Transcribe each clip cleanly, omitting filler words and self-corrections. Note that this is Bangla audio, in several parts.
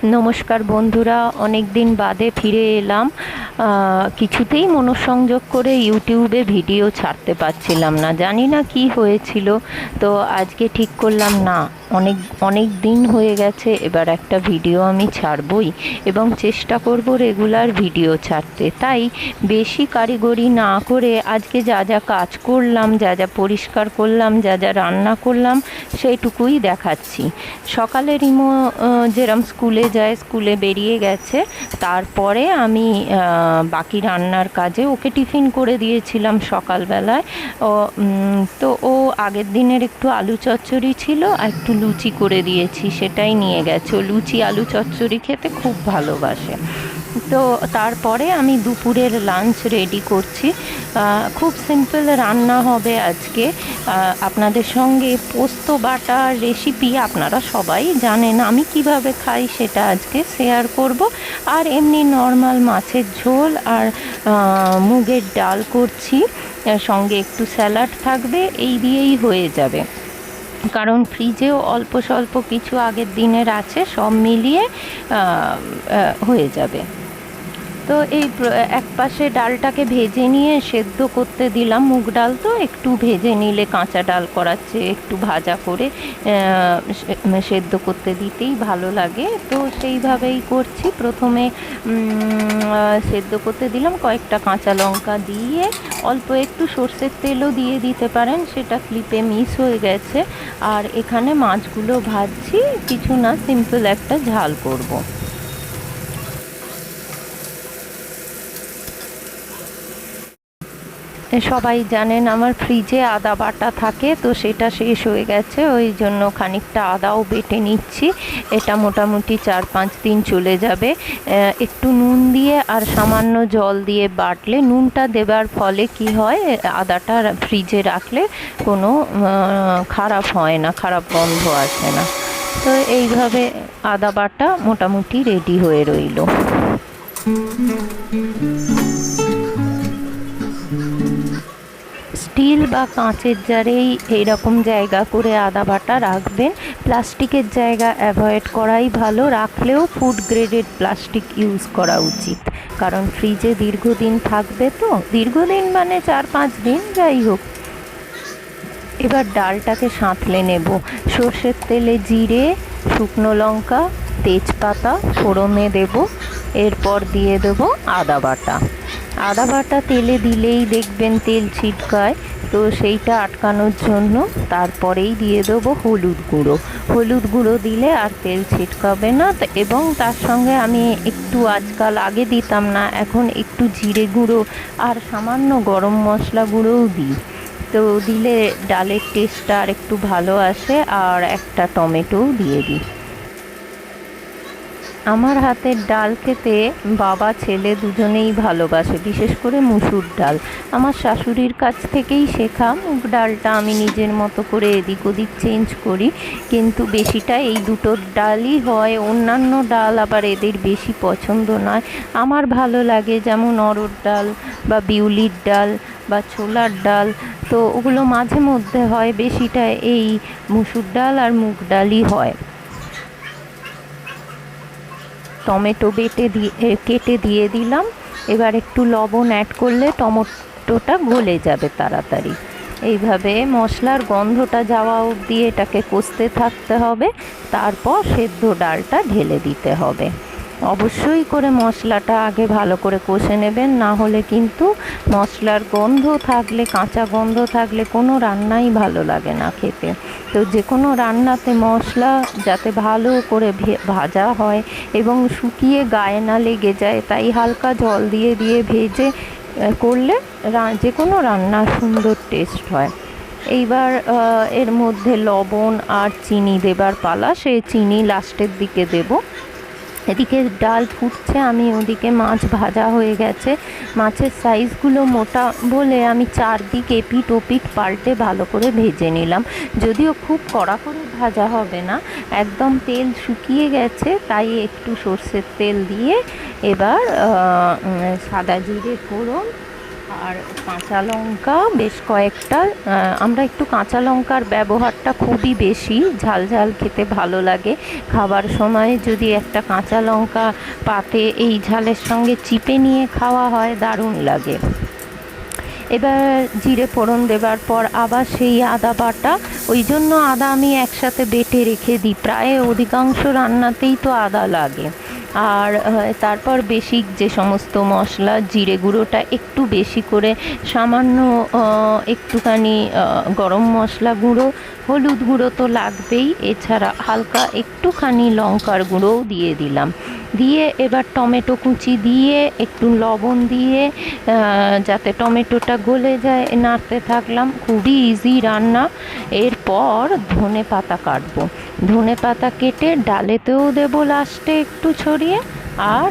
নমস্কার বন্ধুরা, অনেক দিন বাদে ফিরে এলাম। কিছুতেই মনোসংযোগ করে ইউটিউবে ভিডিও ছাড়তে পারছিলাম না, জানি না কি হয়েছিল। তো আজকে ঠিক করলাম, না, অনেক অনেক দিন হয়ে গেছে, এবার একটা ভিডিও আমি ছাড়বই এবং চেষ্টা করব রেগুলার ভিডিও ছাড়তে। তাই বেশি কারিগরি না করে আজকে যা যা কাজ করলাম, যা যা পরিষ্কার করলাম, যা যা রান্না করলাম সেইটুকুই দেখাচ্ছি। সকালে রিমো যেরম স্কুলে যায়, স্কুলে বেরিয়ে গেছে। তারপরে আমি বাকি রান্নার কাজে ওকে টিফিন করে দিয়েছিলাম সকালবেলায়। তো ও আগের দিনের একটু আলু চচ্চড়ি ছিল আর একটু লুচি করে দিয়েছি, সেটাই নিয়ে গেছে। ও লুচি আলু চচ্চড়ি খেতে খুব ভালোবাসে। তো তারপরে আমি দুপুরের লাঞ্চ রেডি করছি। খুব সিম্পল রান্না হবে আজকে। আপনাদের সঙ্গে পোস্ত বাটার রেসিপি আপনারা সবাই জানেন, আমি কিভাবে খাই সেটা আজকে শেয়ার করব। আর এমনি নর্মাল মাছের ঝোল আর মুগের ডাল করছি, সঙ্গে একটু স্যালাড থাকবে, এই দিয়েই হয়ে যাবে। কারণ ফ্রিজেও অল্প স্বল্প কিছু আগের দিনের আছে, সব মিলিয়ে হয়ে যাবে। তো এই এক পাশে ডালটাকে ভেজে নিয়ে সেদ্ধ করতে দিলাম। মুগ ডাল তো একটু ভেজে নিলে, কাঁচা ডাল করার চেয়ে একটু ভাজা করে সেদ্ধ করতে দিতেই ভালো লাগে। তো সেইভাবেই করছি। প্রথমে সেদ্ধ করতে দিলাম, কয়েকটা কাঁচা লঙ্কা দিয়ে অল্প একটু সর্ষের তেলও দিয়ে দিতে পারেন, সেটা ক্লিপে মিস হয়ে গেছে। আর এখানে মাছগুলো ভাজছি, কিছু না, সিম্পল একটা ঝাল করব। সবাই জানেন আমার ফ্রিজে আদা বাটা থাকে, তো সেটা শেষ হয়ে গেছে, ওই জন্য খানিকটা আদাও বেটে নিচ্ছি। এটা মোটামুটি 4-5 দিন চলে যাবে। একটু নুন দিয়ে আর সামান্য জল দিয়ে বাটলে, নুনটা দেবার ফলে কি হয়, আদাটা ফ্রিজে রাখলে কোনো খারাপ হয় না, খারাপ গন্ধ আসে না। তো এইভাবে আদা বাটা মোটামুটি রেডি হয়ে রইল। স্টিল বা কাঁচের জারেই এইরকম জায়গা করে আদা বাটা রাখবেন। প্লাস্টিকের জায়গা অ্যাভয়েড করাই ভালো, রাখলেও ফুড গ্রেডেড প্লাস্টিক ইউজ করা উচিত, কারণ ফ্রিজে দীর্ঘদিন থাকবে। তো দীর্ঘদিন মানে 4-5 দিন, যাই হোক। এবার ডালটাকে সাঁতলে নেব। সর্ষের তেলে জিরে, শুকনো লঙ্কা, তেজপাতা ফোড়নে দেব। এরপর দিয়ে দেবো আদা বাটা। আদা বাটা তেলে দিলেই দেখবেন তেল ছিটকায়, তো সেইটা আটকানোর জন্য তারপরেই দিয়ে দেবো হলুদ গুঁড়ো। হলুদ গুঁড়ো দিলে আর তেল ছিটকাবে না। এবং তার সঙ্গে আমি একটু, আজকাল আগে দিতাম না, এখন একটু জিরে গুঁড়ো আর সামান্য গরম মশলা গুঁড়োও দিই। তো দিলে ডালের টেস্টটা আর একটু ভালো আসে। আর একটা টমেটোও দিয়ে দিই। আমার হাতের ডাল খেতে বাবা ছেলে দুজনেই ভালোবাসে, বিশেষ করে মুসুর ডাল। আমার শাশুড়ির কাছ থেকেই শেখা। মুগ ডালটা আমি নিজের মতো করে এদিক ওদিক চেঞ্জ করি, কিন্তু বেশিটা এই দুটো ডালই হয়। অন্যান্য ডাল আবার এদের বেশি পছন্দ নয়। আমার ভালো লাগে, যেমন অরহর ডাল বা বিউলির ডাল বা ছোলার ডাল, তো ওগুলো মাঝে মধ্যে হয়। বেশিটা এই মুসুর ডাল আর মুগ ডালই হয়। টমেটো কেটে দিয়ে দিলাম। এবার একটু লবণ অ্যাড করলে টমেটোটা গলে যাবে তাড়াতাড়ি। এইভাবে মশলার গন্ধটা যাওয়া অবধি এটাকে কষতে থাকতে হবে। তারপর সেদ্ধ ডালটা ঢেলে দিতে হবে। অবশ্যই করে মশলাটা আগে ভালো করে কষে নেবেন, না হলে কিন্তু মশলার গন্ধ থাকলে, কাঁচা গন্ধ থাকলে কোনো রান্নাই ভালো লাগে না খেতে। তো যে কোনো রান্নাতে মশলা যাতে ভালো করে ভাজা হয় এবং শুকিয়ে গায়ে না লেগে যায়, তাই হালকা জল দিয়ে দিয়ে ভেজে করলে যে কোনো রান্না সুন্দর টেস্ট হয়। এইবার এর মধ্যে লবণ আর চিনি দেবার পালা, সে চিনি লাস্টের দিকে দেব। এদিকে ডাল ফুটছে, আমি ওদিকে মাছ ভাজা হয়ে গেছে। মাছের সাইজগুলো মোটা বলে আমি চারদিক এপিট ওপিট পাল্টে ভালো করে ভেজে নিলাম। যদিও খুব কড়া করে ভাজা হবে না, একদম তেল শুকিয়ে গেছে, তাই একটু সর্ষের তেল দিয়ে এবার সাদা জিরে ফোড়ন, আর কাঁচা লঙ্কা বেশ কয়েকটা। আমরা একটু কাঁচা লঙ্কার ব্যবহারটা খুবই বেশি, ঝাল ঝাল খেতে ভালো লাগে। খাবার সময় যদি একটা কাঁচা লঙ্কা পাতে এই ঝালের সঙ্গে চিপে নিয়ে খাওয়া হয়, দারুণ লাগে। এবার জিরে ফোড়ন দেবার পর আবার সেই আদা বাটা, ওই জন্য আদা আমি একসাথে বেটে রেখে দিই, প্রায় অধিকাংশ রান্নাতেই তো আদা লাগে। আর তারপর বেসিক যে সমস্ত মশলা, জিরে গুঁড়োটা একটু বেশি করে, সামান্য একটুখানি গরম মশলা গুঁড়ো, হলুদ গুঁড়ো তো লাগবেই, এছাড়া হালকা একটুখানি লঙ্কার গুঁড়োও দিয়ে দিলাম। দিয়ে এবার টমেটো কুচি দিয়ে একটু লবণ দিয়ে যাতে টমেটোটা গলে যায় নাড়তে থাকলাম। খুবই ইজি রান্না। এরপর ধনে পাতা কাটবো, ধনে পাতা কেটে ডালেতেও দেবো লাস্টে একটু ছড়িয়ে, আর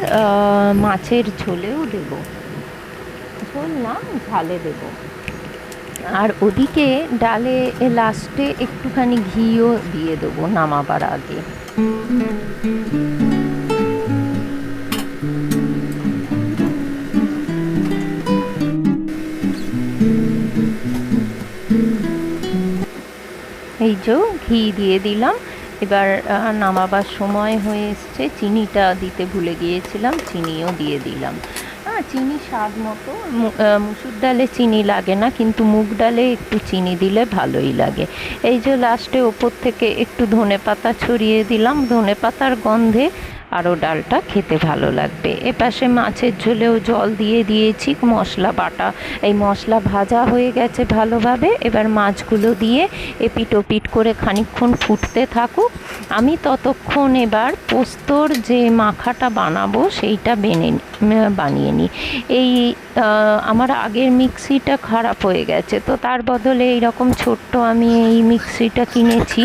মাছের ঝোলেও দেবো, ঝোল না ঝালে দেবো। আর ওদিকে ডালে লাস্টে একটুখানি ঘিও দিয়ে দেবো নামাবার আগে। এই যে ঘি দিয়ে দিলাম। এবার নামাবার সময় হয়ে এসছে, চিনিটা দিতে ভুলে গিয়েছিলাম, চিনিও দিয়ে দিলাম। চিনি স্বাদ মতো। মুসুর ডালে চিনি লাগে না, কিন্তু মুগ ডালে একটু চিনি দিলে ভালোই লাগে। এই যে লাস্টে ওপর থেকে একটু ধনেপাতা ছড়িয়ে দিলাম, ধনেপাতার গন্ধে আরও ডালটা খেতে ভালো লাগবে। এপাশে মাছের ঝোলেও জল দিয়ে দিয়েছি, মশলা বাটা, এই মশলা ভাজা হয়ে গেছে ভালোভাবে। এবার মাছগুলো দিয়ে এপিট ওপিট করে খানিকক্ষণ ফুটতে থাকুক। আমি ততক্ষণ এবার পোস্তর যে মাখাটা বানাবো সেইটা বানিয়ে নিই। এই আমার আগের মিক্সিটা খারাপ হয়ে গেছে, তো তার বদলে এইরকম ছোট্ট আমি এই মিক্সিটা কিনেছি।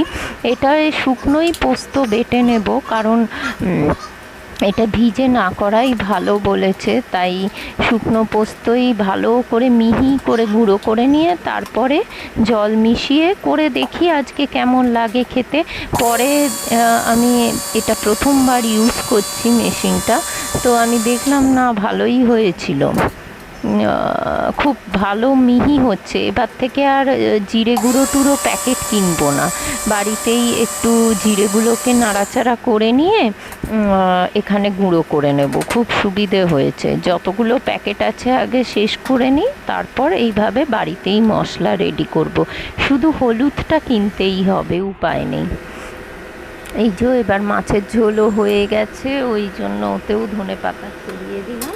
এটা শুকনোই পোস্ত বেটে নেব, কারণ এটা ভিজে না করাই ভালো বলেছে, তাই শুকনো পোস্তই ভালো করে মিহি করে গুঁড়ো করে নিয়ে তারপরে জল মিশিয়ে করে দেখি আজকে কেমন লাগে খেতে। পরে আমি এটা প্রথমবার ইউজ করছি মেশিনটা, তো আমি দেখলাম না ভালোই হয়েছিল, খুব ভালো মিহি হচ্ছে। এবার থেকে আর জিরে গুঁড়ো টুড়ো প্যাকেট কিনবো না, বাড়িতেই একটু জিরেগুলোকে নাড়াচাড়া করে নিয়ে এখানে গুঁড়ো করে নেব। খুব সুবিধে হয়েছে, যতগুলো প্যাকেট আছে আগে শেষ করে নিই, তারপর এইভাবে বাড়িতেই মশলা রেডি করব। শুধু হলুদটা কিনতেই হবে, উপায় নেই। এই যে এবার মাছের ঝোলও হয়ে গেছে, ওই জন্য ওতেও ধনেপাতা ছড়িয়ে দিলাম।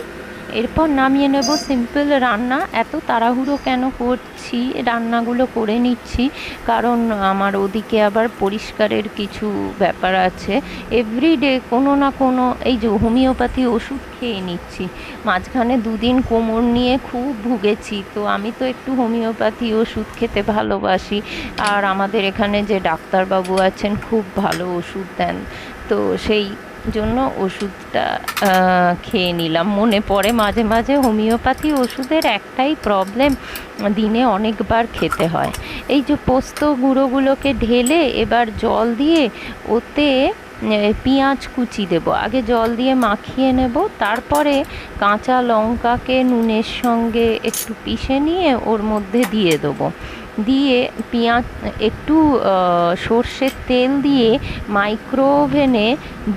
এরপর নামিয়ে নেব। সিম্পল রান্না। এত তাড়াহুড়ো কেন করছি, রান্নাগুলো করে নিচ্ছি কারণ আমার ওদিকে আবার পরিষ্কারের কিছু ব্যাপার আছে। এভরিডে কোনো না কোনো, এই যে হোমিওপ্যাথি ওষুধ খেয়ে নিচ্ছি, মাঝখানে দুদিন কোমর নিয়ে খুব ভুগেছি, তো আমি তো একটু হোমিওপ্যাথি ওষুধ খেতে ভালোবাসি। আর আমাদের এখানে যে ডাক্তারবাবু আছেন খুব ভালো ওষুধ দেন, তো সেই জন্য ওষুধটা খেয়ে নিলাম। মনে পড়ে মাঝে মাঝে হোমিওপ্যাথি ওষুধের একটাই প্রবলেম, দিনে অনেকবার খেতে হয়। এই যে পোস্ত গুঁড়োগুলোকে ঢেলে এবার জল দিয়ে ওতে পেঁয়াজ কুচি দেবো, আগে জল দিয়ে মাখিয়ে নেব, তারপরে কাঁচা লঙ্কাকে নুনের সঙ্গে একটু পিষে নিয়ে ওর মধ্যে দিয়ে দেবো। দিয়ে পেঁয়াজ একটু সর্ষের তেল দিয়ে মাইক্রো ওভেনে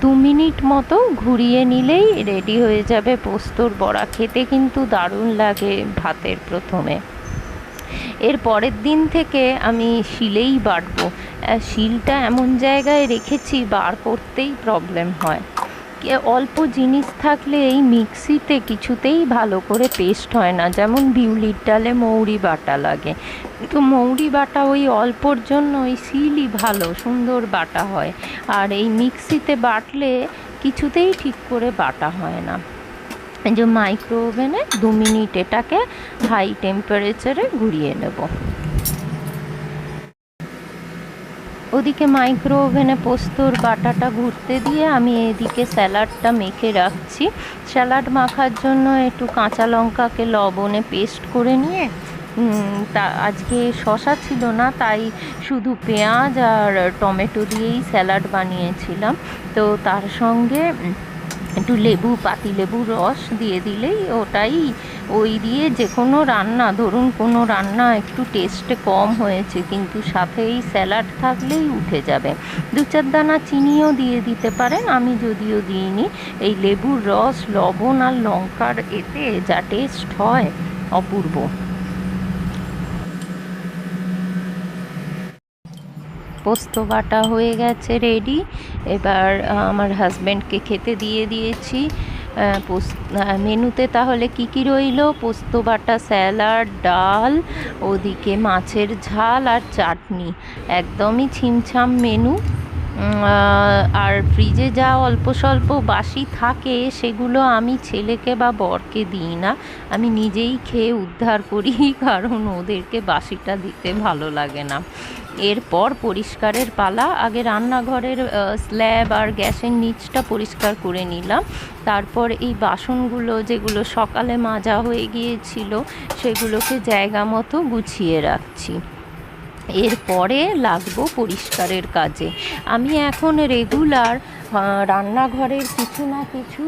2 মিনিট মতো ঘুরিয়ে নিলেই রেডি হয়ে যাবে পোস্তর বড়া। খেতে কিন্তু দারুণ লাগে ভাতের প্রথমে। এর পরের দিন থেকে আমি শিলেই বাটবো। শিলটা এমন জায়গায় রেখেছি বার করতেই প্রবলেম হয়। অল্প জিনিস থাকলে এই মিক্সিতে কিছুতেই ভালো করে পেস্ট হয় না, যেমন বিউলির ডালে মৌরি বাটা লাগে, তো মৌরি বাটা ওই অল্পর জন্য ওই শিলই ভালো সুন্দর বাটা হয়। আর এই মিক্সিতে বাটলে কিছুতেই ঠিক করে বাটা হয় না। এই যে মাইক্রো ওভেনে 2 মিনিট এটাকে হাই টেম্পারেচারে ঘুরিয়ে নেব। ওদিকে মাইক্রো ওভেনে পোস্তর বাটাটা ঘুরতে দিয়ে আমি এদিকে স্যালাডটা মেখে রাখছি। স্যালাড মাখার জন্য একটু কাঁচা লঙ্কাকে লবণে পেস্ট করে নিয়ে, তা আজকে শসা ছিল না, তাই শুধু পেঁয়াজ আর টমেটো দিয়েই স্যালাড বানিয়েছিলাম। তো তার সঙ্গে একটু পাতিলেবুর রস দিয়ে দিলেই ওটাই, ওই দিয়ে যে কোনো রান্না, ধরুন কোনো রান্না একটু টেস্টে কম হয়েছে কিন্তু সাথে এই স্যালাড থাকলেই উঠে যাবে। 2-4 দানা চিনিও দিয়ে দিতে পারেন, আমি যদিও দিইনি। এই লেবুর রস, লবণ আর লঙ্কার এতে যা টেস্ট হয় অপূর্ব। পোস্ত বাটা হয়ে গেছে রেডি। এবার আমার হাজব্যান্ডকে খেতে দিয়ে দিয়েছি। মেনুতে তাহলে কি কি রইলো? পোস্ত বাটা, স্যালাড, ডাল, ওদিকে মাছের ঝাল আর চাটনি। একদমই ছিমছাম মেনু। আর ফ্রিজে যা অল্প স্বল্প বাসি থাকে সেগুলো আমি ছেলেকে বা বরকে দিই না, আমি নিজেই খেয়ে উদ্ধার করি, কারণ ওদেরকে বাসিটা দিতে ভালো লাগে না। এরপর পরিষ্কারের পালা। আগে রান্নাঘরের স্ল্যাব আর গ্যাসের নিচটা পরিষ্কার করে নিলাম, তারপর এই বাসনগুলো যেগুলো সকালে মাজা হয়ে গিয়েছিল সেগুলোকে জায়গা মতো গুছিয়ে রাখছি। এরপরে লাগবো পরিষ্কারের কাজে। আমি এখন রেগুলার রান্নাঘরের কিছু না কিছু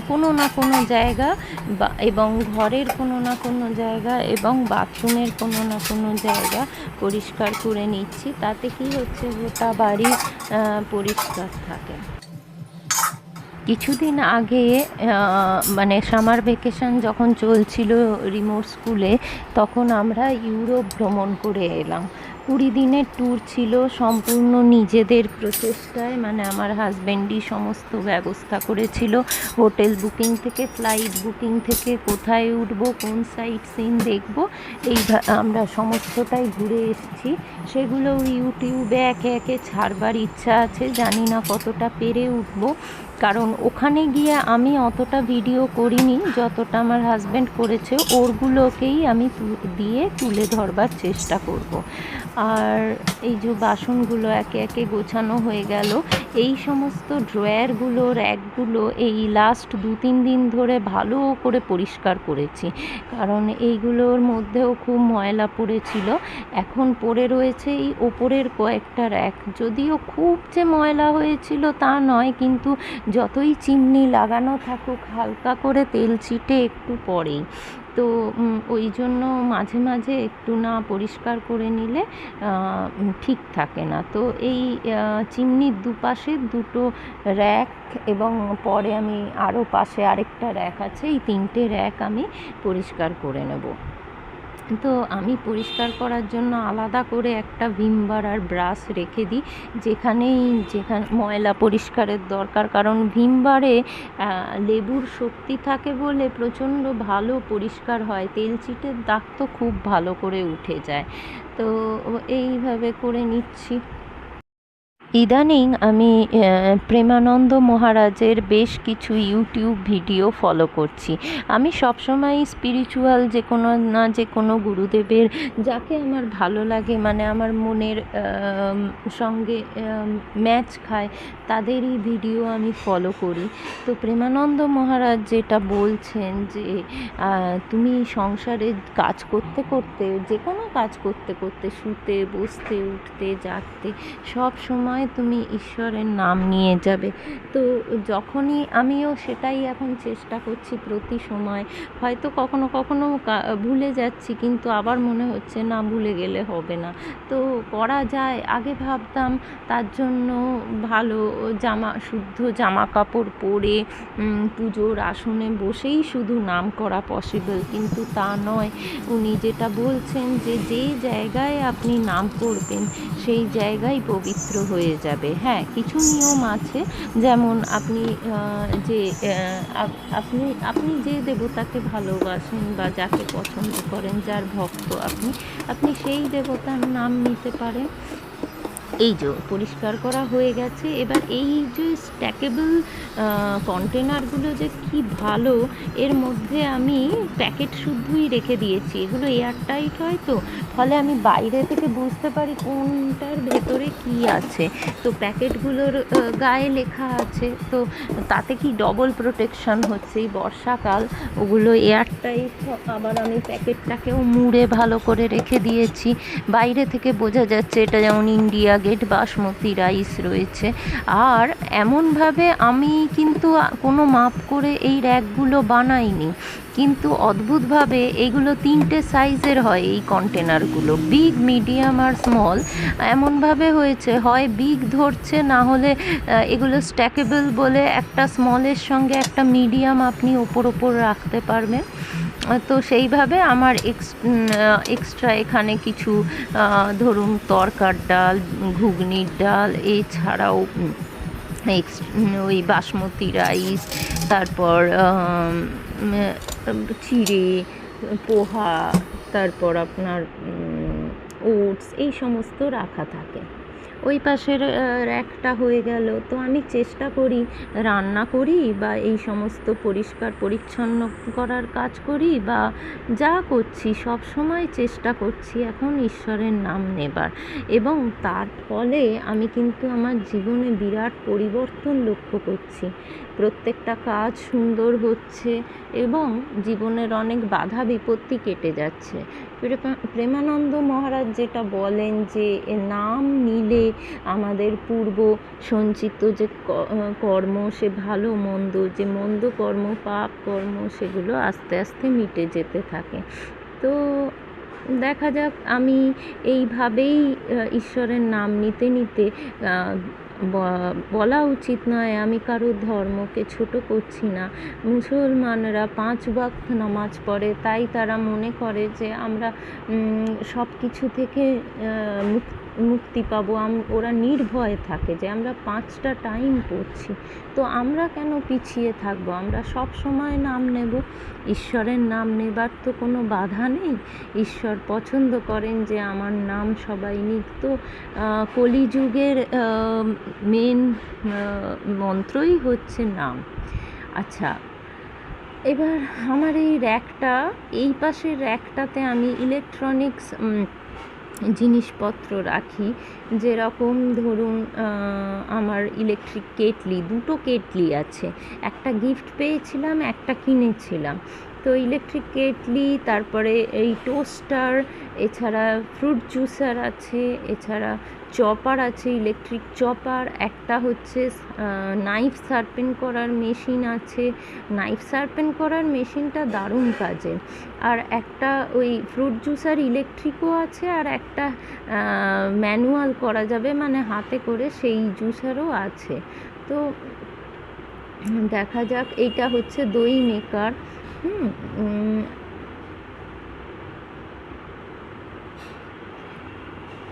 কোনো না কোনো জায়গা এবং ঘরের কোনো না কোনো জায়গা এবং বাথরুমের কোনো না কোনো জায়গা পরিষ্কার করে নিচ্ছি। তাতে কি হচ্ছে, গোটা বাড়ি পরিষ্কার থাকে। কিছুদিন আগে মানে সামার ভ্যাকেশন যখন চলছিল রিমোট স্কুলে, তখন আমরা ইউরোপ ভ্রমণ করে এলাম। 20 দিনের ট্যুর ছিল, সম্পূর্ণ নিজেদের প্রচেষ্টায়। মানে আমার হাজব্যান্ডই সমস্ত ব্যবস্থা করেছিল, হোটেল বুকিং থেকে, ফ্লাইট বুকিং থেকে, কোথায় উঠবো, কোন সাইট সিন দেখবো, এই আমরা সমস্তটাই ঘুরে এসেছি। সেগুলো ইউটিউবে একে একে ছাড়বার ইচ্ছা আছে, জানি না কতটা পেরে উঠবো, কারণ ওখানে গিয়ে আমি অতটা ভিডিও করিনি যতটা আমার হাজব্যান্ড করেছে। ওরগুলোকেই আমি দিয়ে তুলে ধরবার চেষ্টা করব। আর এই যে বাসনগুলো একে একে গোছানো হয়ে গেল, এই সমস্ত ড্রয়ারগুলো, র্যাকগুলো এই লাস্ট 2-3 দিন ধরে ভালো করে পরিষ্কার করেছি, কারণ এইগুলোর মধ্যেও খুব ময়লা পড়েছিল। এখন পড়ে রয়েছে এই ওপরের কয়েকটা র্যাক, যদিও খুব যে ময়লা হয়েছিল তা নয়, কিন্তু যতই চিমনি লাগানো থাকুক হালকা করে তেল ছিটে একটু পড়েই। তো ওই জন্য মাঝে মাঝে একটু না পরিষ্কার করে নিলে ঠিক থাকে না। তো এই চিমনির দুপাশে দুটো র্যাক এবং পরে আমি আরও পাশে আরেকটা র্যাক আছে, এই 3টে র্যাক আমি পরিষ্কার করে নেব। তো আমি পরিষ্কার করার জন্য আলাদা করে একটা ভিম বার আর ব্রাশ রেখে দিই, যেখানে ময়লা পরিষ্কারের দরকার, কারণ ভিম বারে লেবুর শক্তি থাকে বলে প্রচণ্ড ভালো পরিষ্কার হয়, তেল চিটের দাগ তো খুব ভালো করে উঠে যায়। তো এইভাবে করে নিচ্ছি। ইদানিং আমি প্রেমানন্দ মহারাজের বেশ কিছু ইউটিউব ভিডিও ফলো করছি। আমি সবসময় স্পিরিচুয়াল যে কোনো গুরুদেবের, যাকে আমার ভালো লাগে, মানে আমার মনের সঙ্গে ম্যাচ খায়, তাদেরই ভিডিও আমি ফলো করি। তো প্রেমানন্দ মহারাজ যেটা বলছেন যে তুমি সংসারে কাজ করতে করতে, যে কোনো কাজ করতে করতে, শুতে বসতে উঠতে জাগতে সব সময় তুমি ঈশ্বরের নাম নিয়ে যাবে। তো যখনই আমিও সেটাই এখন চেষ্টা করছি প্রতি সময়। হয়তো কখনো কখনো ভুলে যাচ্ছি, কিন্তু আবার মনে হচ্ছে না, ভুলে গেলে হবে না, তো করা যায়। আগে ভাবতাম তার জন্য ভালো শুদ্ধ জামা কাপড় পরে পুজোর আসনে বসেই শুধু নাম করা পসিবল, কিন্তু তা নয়। উনি যেটা বলছেন যে যে জায়গায় আপনি নাম করবেন সেই জায়গায় পবিত্র হয়ে যাবে। হ্যাঁ, কিছু নিয়ম আছে, যেমন আপনি আপনি যে দেবতাকে ভালোবাসেন বা যাকে পছন্দ করেন, যার ভক্ত আপনি সেই দেবতার নাম নিতে পারেন। এই যে পরিষ্কার করা হয়ে গেছে। এবার এই যে স্ট্যাকেবল কন্টেনারগুলো যে কি ভালো, এর মধ্যে আমি প্যাকেট শুদ্ধই রেখে দিয়েছি। এগুলো এয়ারটাইট হয়, তো ফলে আমি বাইরে থেকে বুঝতে পারি কোনটার ভেতরে কি আছে। তো প্যাকেটগুলোর গায়ে লেখা আছে, তো তাতে কি ডবল প্রোটেকশন হচ্ছে। এই বর্ষাকাল ওগুলো এয়ারটাইট। আবার আমি প্যাকেটটাকেও মুড়ে ভালো করে রেখে দিয়েছি, বাইরে থেকে বোঝা যাচ্ছে এটা যেমন India Gate red basmati rice রয়েছে। আর এমনভাবে আমি কিন্তু কোনো মাপ করে এই র্যাকগুলো বানাইনি, কিন্তু অদ্ভুতভাবে এগুলো 3টে সাইজের হয় এই কন্টেনারগুলো, বিগ, মিডিয়াম আর স্মল। এমনভাবে হয়েছে, হয় বিগ ধরছে, না হলে এগুলো স্ট্যাকেবল বলে একটা স্মলের সঙ্গে একটা মিডিয়াম আপনি ওপর রাখতে পারবেন। তো সেইভাবে আমার এক্সট্রা এখানে কিছু ধরুন তরকার ডাল, ঘুগনির ডাল, এছাড়াও ওই বাসমতি রাইস, তারপর চিড়ে, পোহা, তারপর আপনার ওটস, এই সমস্ত রাখা থাকে। ওই পাশের র্যাকটা হয়ে গেল। তো আমি চেষ্টা করি, রান্না করি বা এই সমস্ত পরিষ্কার পরিচ্ছন্ন করার কাজ করি বা যা করছি, সব সময় চেষ্টা করছি এখন ঈশ্বরের নাম নেবার, এবং তার ফলে আমি কিন্তু আমার জীবনে বিরাট পরিবর্তন লক্ষ্য করছি। প্রত্যেকটা কাজ সুন্দর হচ্ছে এবং জীবনের অনেক বাধা বিপত্তি কেটে যাচ্ছে। প্রেমানন্দ মহারাজ যেটা বলেন যে নাম নিলে আমাদের পূর্ব সঞ্চিত যে কর্ম, সে ভালো মন্দ, যে মন্দ কর্ম, পাপ কর্ম, সেগুলো আস্তে আস্তে মিটে যেতে থাকে। তো দেখা যাক, আমি এইভাবেই ঈশ্বরের নাম নিতে নিতে, বলা উচিত নয় আমি কারো ধর্মকে ছোট করছি না। মুসলমানরা 5 ওয়াক্ত নামাজ পড়ে, তাই তারা মনে করে যে আমরা সব কিছু থেকে মুক্তি পাবো। ওরা নির্ভয়ে থাকে যে আমরা 5টা টাইম পড়ছি, তো আমরা কেন পিছিয়ে থাকবো? আমরা সব সময় নাম নেব। ঈশ্বরের নাম নেবার তো কোনো বাধা নেই। ঈশ্বর পছন্দ করেন যে আমার নাম সবাই নিক। তো কলিযুগের মেন মন্ত্রই হচ্ছে নাম। আচ্ছা, এবার আমার এই র্যাকটা, এই পাশের র্যাকটাতে আমি ইলেকট্রনিক্স জিনিসপত্র রাখি। যেরকম ধরুন আমার ইলেকট্রিক কেটলি, 2টো কেটলি আছে, একটা গিফট পেয়েছিলাম, একটা কিনেছিলাম। তো ইলেকট্রিক কেটলি, তারপরে এই টোস্টার, এছাড়া ফ্রুট জুসার আছে, এছাড়া চপার আছে, ইলেকট্রিক চপার, একটা হচ্ছে নাইফ শার্পেন করার মেশিন আছে। নাইফ শার্পেন করার মেশিনটা দারুণ কাজে। আর একটা ওই ফ্রুট জুসার ইলেকট্রিকও আছে, আর একটা ম্যানুয়াল করা যাবে, মানে হাতে করে, সেই জুসারও আছে। তো দেখা যাক। এইটা হচ্ছে দই মেকার।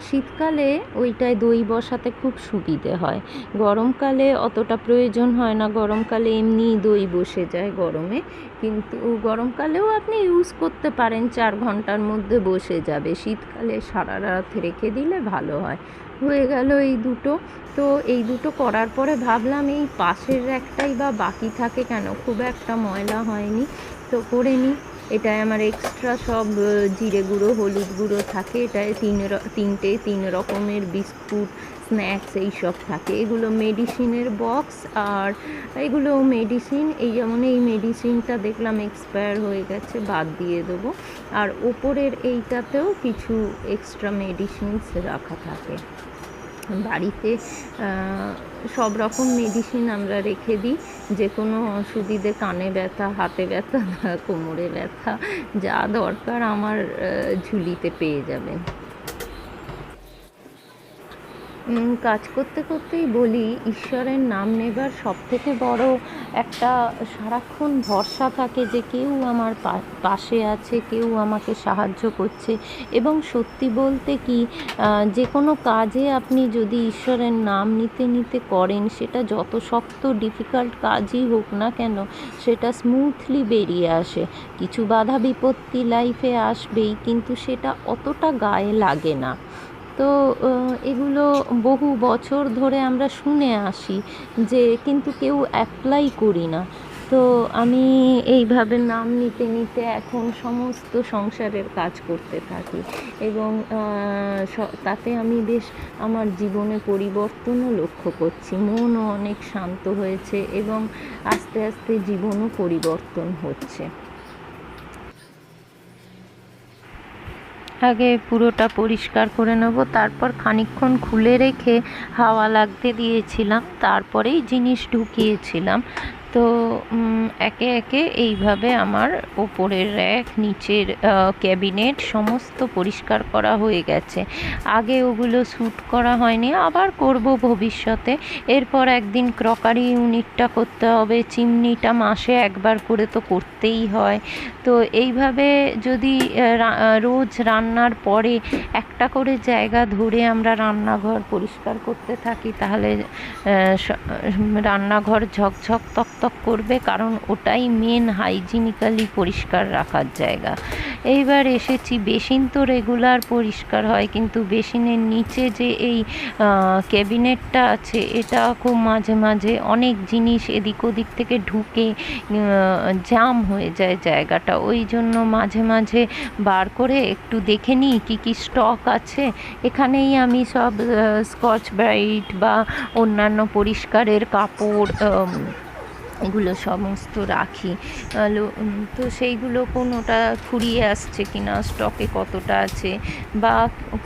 শীতকালে ওইটায় দই বসাতে খুব সুবিধে হয়, গরমকালে অতটা প্রয়োজন হয় না। গরমকালে এমনি দই বসে যায় গরমে, কিন্তু গরমকালেও আপনি ইউজ করতে পারেন, 4 ঘন্টার মধ্যে বসে যাবে। শীতকালে সারা রাত রেখে দিলে ভালো হয়। হয়ে গেল এই দুটো। তো এই দুটো করার পরে ভাবলাম এই পাশের একটাই বা বাকি থাকে কেন, খুব একটা ময়লা হয়নি, তো করে নিই। এটায় আমার এক্সট্রা সব জিরে গুঁড়ো, হলুদ গুঁড়ো থাকে। এটায় 3 রকমের বিস্কুট, স্ন্যাক্স, এইসব থাকে। এগুলো মেডিসিনের বক্স, আর এগুলো মেডিসিন। এই যেমন এই মেডিসিনটা দেখলাম এক্সপায়ার হয়ে গেছে, বাদ দিয়ে দেবো। আর ওপরের এইটাতেও কিছু এক্সট্রা মেডিসিনস রাখা থাকে। বাড়িতে সব রকম মেডিসিন আমরা রেখে দিই, যে কোনো অসুবিধে, কানে ব্যথা, হাতে ব্যথা, কোমরে ব্যথা, যা দরকার আমার ঝুলিতে পেয়ে যাবেন। কাজ করতে করতেই বলি, ঈশ্বরের নাম নেবার সবথেকে বড় একটা সারাক্ষণ ভরসা থাকে যে কেউ আমার পাশে আছে, কেউ আমাকে সাহায্য করছে। এবং সত্যি বলতে কি, যে কোনো কাজে আপনি যদি ঈশ্বরের নাম নিতে নিতে করেন, সেটা যত শক্ত ডিফিকাল্ট কাজই হোক না কেন, সেটা স্মুথলি বেরিয়ে আসে। কিছু বাধা বিপত্তি লাইফে আসবেই, কিন্তু সেটা অতটা গায়ে লাগে না। তো এগুলো বহু বছর ধরে আমরা শুনে আসি, যে কিন্তু কেউ অ্যাপ্লাই করি না। তো আমি এইভাবে নাম নিতে নিতে এখন সমস্ত সংসারের কাজ করতে থাকি, এবং তাতে আমি বেশ আমার জীবনে পরিবর্তনও লক্ষ্য করছি। মনও অনেক শান্ত হয়েছে, এবং আস্তে আস্তে জীবনও পরিবর্তন হচ্ছে। আগে পুরোটা পরিষ্কার করে নেব, তারপর খানিকক্ষণ খুলে রেখে হাওয়া লাগতে দিয়েছিলাম, তারপরেই জিনিস ঢুকিয়েছিলাম। তো একে একে এইভাবে আমার ওপরের র্যাক, নিচের ক্যাবিনেট সমস্ত পরিষ্কার করা হয়ে গেছে। আগে ওগুলো শ্যুট করা হয়নি, আবার করব ভবিষ্যতে। এরপর একদিন ক্রকারি ইউনিটটা করতে হবে, চিমনিটা মাসে একবার করে তো করতেই হয়। তো এইভাবে যদি রোজ রান্নার পরে একটা করে জায়গা ধরে আমরা রান্নাঘর পরিষ্কার করতে থাকি, তাহলে রান্নাঘর ঝকঝক তকতক করবে, কারণ ওটাই মেন হাইজিনিক্যালি পরিষ্কার রাখার জায়গা। এইবার এসেছি, বেসিন তো রেগুলার পরিষ্কার হয়, কিন্তু বেসিনের নিচে যে এই ক্যাবিনেটটা আছে, এটা খুব মাঝে মাঝে অনেক জিনিস এদিক ওদিক থেকে ঢুকে জাম হয়ে যায় জায়গাটা। ওই জন্য মাঝে মাঝে বার করে একটু দেখে নিই কী কী স্টক আছে। এখানেই আমি সব স্কচ ব্রাইট বা অন্যান্য পরিষ্কারের কাপড় এগুলো সমস্ত রাখি। তো সেইগুলো কোনোটা ফুরিয়ে আসছে কিনা, স্টকে কতটা আছে, বা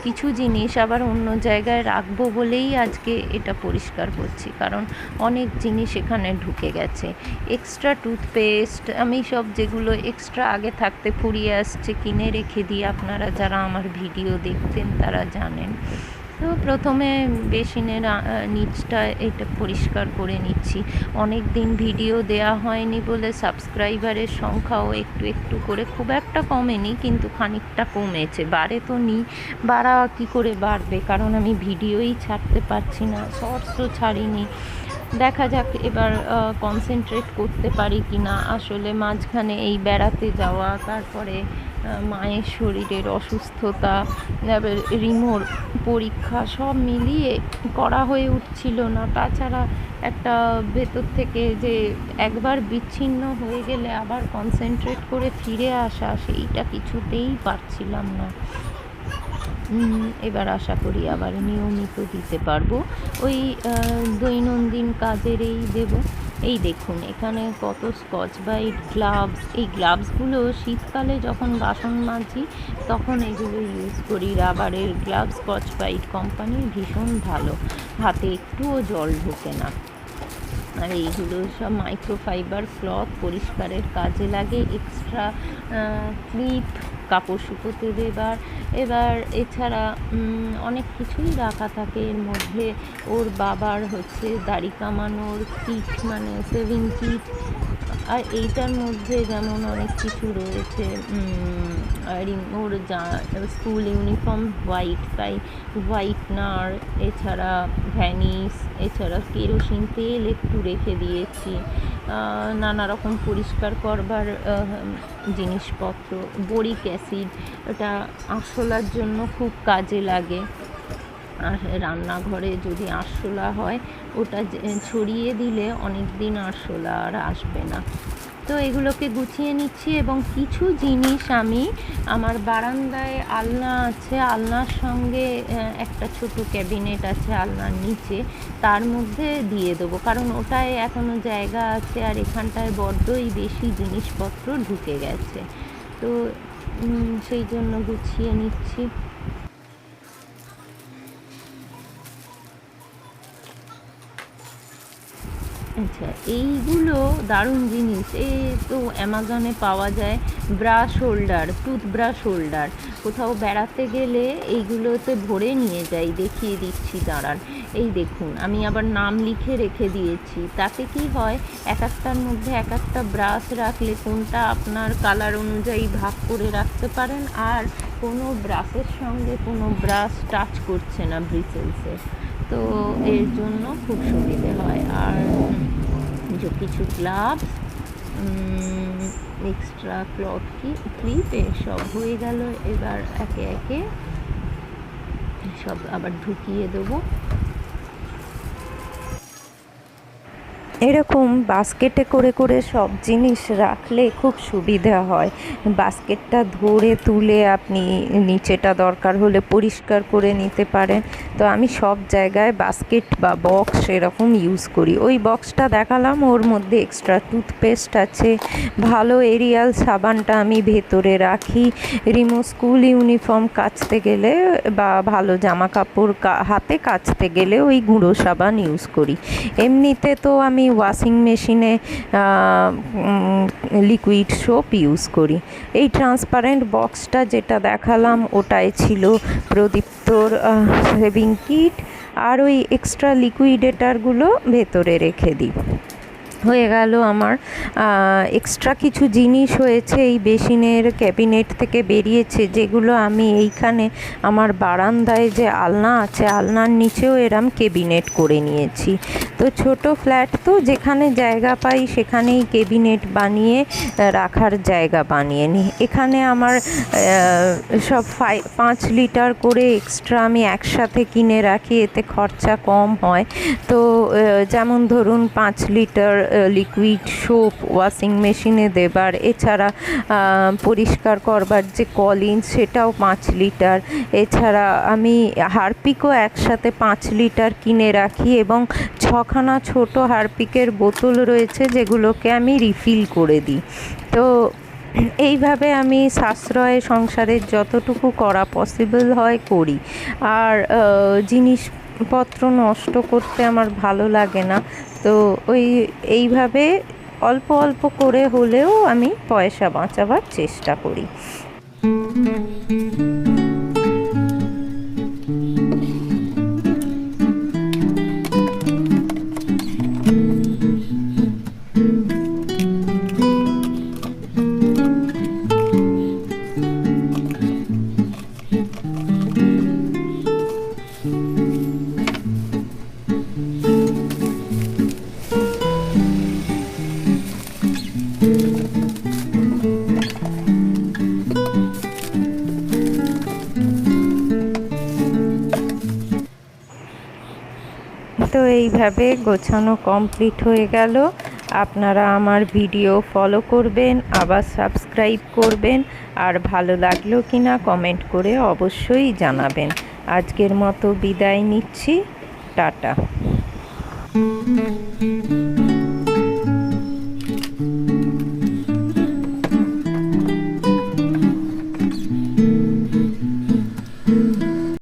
কিছু জিনিস আবার অন্য জায়গায় রাখবো বলেই আজকে এটা পরিষ্কার করছি, কারণ অনেক জিনিস এখানে ঢুকে গেছে। এক্সট্রা টুথপেস্ট আমি সব যেগুলো এক্সট্রা আগে থাকতে ফুরিয়ে আসছে কিনে রেখে দিই, আপনারা যারা আমার ভিডিও দেখতেন তারা জানেন। তো প্রথমে বেসিনের নিচটা এটা পরিষ্কার করে নিচ্ছি। অনেক দিন ভিডিও দেয়া হয়নি বলে সাবস্ক্রাইবারের সংখ্যাও একটু একটু করে, খুব একটা কমেনি কিন্তু খানিকটা কমেছে। বাড়ে তো নি, বাড়া কী করে বাড়বে, কারণ আমি ভিডিওই ছাড়তে পারছি না, শর্টসও ছাড়িনি। দেখা যাক এবার কনসেন্ট্রেট করতে পারি কি না। আসলে মাঝখানে এই বেড়াতে যাওয়া, তারপরে মায়ের শরীরের অসুস্থতা, রিমোর পরীক্ষা, সব মিলিয়ে করা হয়ে উঠছিল না। তাছাড়া একটা ভেতর থেকে যে একবার বিচ্ছিন্ন হয়ে গেলে আবার কনসেন্ট্রেট করে ফিরে আসা, সেইটা কিছুতেই পারছিলাম না। এবার আশা করি আবার নিয়মিত দিতে পারবো। ওই দৈনন্দিন কাজের এই দেব। এই দেখুন এখানে কত স্কচ ব্রাইট, গ্লাভস। এই গ্লাভসগুলো শীতকালে যখন বাসন মাজি তখন এগুলো ইউজ করি। রাবারের গ্লাভস, স্কচ ব্রাইট কোম্পানির, ভীষণ ভালো, হাতে একটুও জল ঢোকে না। আর এইগুলো সব মাইক্রোফাইবার ক্লথ, পরিষ্কারের কাজে লাগে। এক্সট্রা ক্লিপ, কাপড় শুকোতে দেবার। এবার এছাড়া অনেক কিছুই রাখা থাকে এর মধ্যে। ওর বাবার হচ্ছে দাড়ি কামানোর কিট, মানে সেভিং কিট। আর এইটার মধ্যে যেমন অনেক কিছু রয়েছে, আর ওর স্কুল ইউনিফর্ম হোয়াইট, তাই হোয়াইটনার, এছাড়া ভ্যানিস, এছাড়া কেরোসিন তেল একটু রেখে দিয়েছি, নানা রকম পরিষ্কার করবার জিনিসপত্র, বোরিক অ্যাসিড, এটা আরশোলার জন্য খুব কাজে লাগে। আর রান্নাঘরে যদি আরশোলা হয়, ওটা ছড়িয়ে দিলে অনেক দিন আরশোলা আর আসবে না। তো এগুলোকে গুছিয়ে নিচ্ছি, এবং কিছু জিনিস আমি আমার বারান্দায় আলনা আছে, আলনার সঙ্গে একটা ছোট ক্যাবিনেট আছে আলনার নিচে, তার মধ্যে দিয়ে দেবো, কারণ ওটায় এখনও জায়গা আছে, আর এখানটায় বড্ডই বেশি জিনিসপত্র ঢুকে গেছে। তো সেই জন্য গুছিয়ে নিচ্ছি। আচ্ছা, এইগুলো দারুণ জিনিস। এই তো অ্যামাজনে পাওয়া যায় ব্রাশ হোল্ডার, টুথব্রাশ হোল্ডার। কোথাও বেড়াতে গেলে এইগুলোতে ভরে নিয়ে যাই, দেখিয়ে দিচ্ছি দাঁড়ান। এই দেখুন, আমি আবার নাম লিখে রেখে দিয়েছি। তাতে কি হয়, এক একটার মধ্যে এক একটা ব্রাশ রাখলে কোনটা আপনার কালার অনুযায়ী ভাগ করে রাখতে পারেন, আর কোনো ব্রাশের সঙ্গে কোনো ব্রাশ টাচ করছে না ব্রিসেলসে। তো এর জন্য খুব সুবিধে হয়। আর যে কিছু গ্লাভস, এক্সট্রা ক্লথ ক্লিপ, সব হয়ে গেল। এবার একে একে সব আবার ঢুকিয়ে দেবো। এরকম বাস্কেটে করে করে সব জিনিস রাখলে খুব সুবিধা হয়। বাস্কেটটা ধরে তুলে আপনি নিচেটা দরকার হলে পরিষ্কার করে নিতে পারেন। তো আমি সব জায়গায় বাস্কেট বা বক্স এরকম ইউজ করি। ওই বক্সটা দেখালাম, ওর মধ্যে এক্সট্রা টুথপেস্ট আছে, ভালো এরিয়াল সাবানটা আমি ভেতরে রাখি। রিমো স্কুল ইউনিফর্ম কাচতে গেলে বা ভালো জামা কাপড় হাতে কাচতে গেলে ওই গুঁড়ো সাবান ইউজ করি। এমনিতে তো আমি ওয়াশিং মেশিনে লিকুইড সোপ ইউজ করি। এই ট্রান্সপারেন্ট বক্সটা যেটা দেখালাম ওটাই ছিল প্রদীপ্তর শেভিং কিট, আর ওই এক্সট্রা লিকুইডেটারগুলো ভেতরে রেখে দিই। হয়ে গেল আমার এক্সট্রা কিছু জিনিস হয়েছে এই বেসিনের ক্যাবিনেট থেকে বেরিয়েছে, যেগুলো আমি এইখানে আমার বারান্দায় যে আলনা আছে আলনার নিচেও এরম ক্যাবিনেট করে নিয়েছি। তো ছোট ফ্ল্যাট তো যেখানে জায়গা পাই সেখানেই ক্যাবিনেট বানিয়ে রাখার জায়গা বানিয়ে নিই। এখানে আমার সব 5 লিটার করে এক্সট্রা আমি একসাথে কিনে রাখি, এতে খরচা কম হয়। তো যেমন ধরুন 5 লিটার লিকুইড সোপ ওয়াশিং মেশিনে দেবার, এছাড়া পরিষ্কার করবার যে কলিন সেটাও 5 লিটার, এছাড়া আমি হারপিকও একসাথে 5 লিটার কিনে রাখি এবং 6খানা ছোট হারপিকের বোতল রয়েছে যেগুলোকে আমি রিফিল করে দিই। তো এইভাবে আমি সাশ্রয় সংসারের যতটুকু করা পসিবল হয় করি। আর জিনিসপত্র নষ্ট করতে আমার ভালো লাগে না, তো এইভাবে অল্প অল্প করে হলেও আমি পয়সা বাঁচাবার চেষ্টা করি। তো এইভাবে গোছানো কমপ্লিট হয়ে গেল। আপনারা আমার ভিডিও ফলো করবেন, আবার সাবস্ক্রাইব করবেন, আর ভালো লাগলো কি না কমেন্ট করে অবশ্যই জানাবেন। আজকের মতো বিদায় নিচ্ছি, টাটা।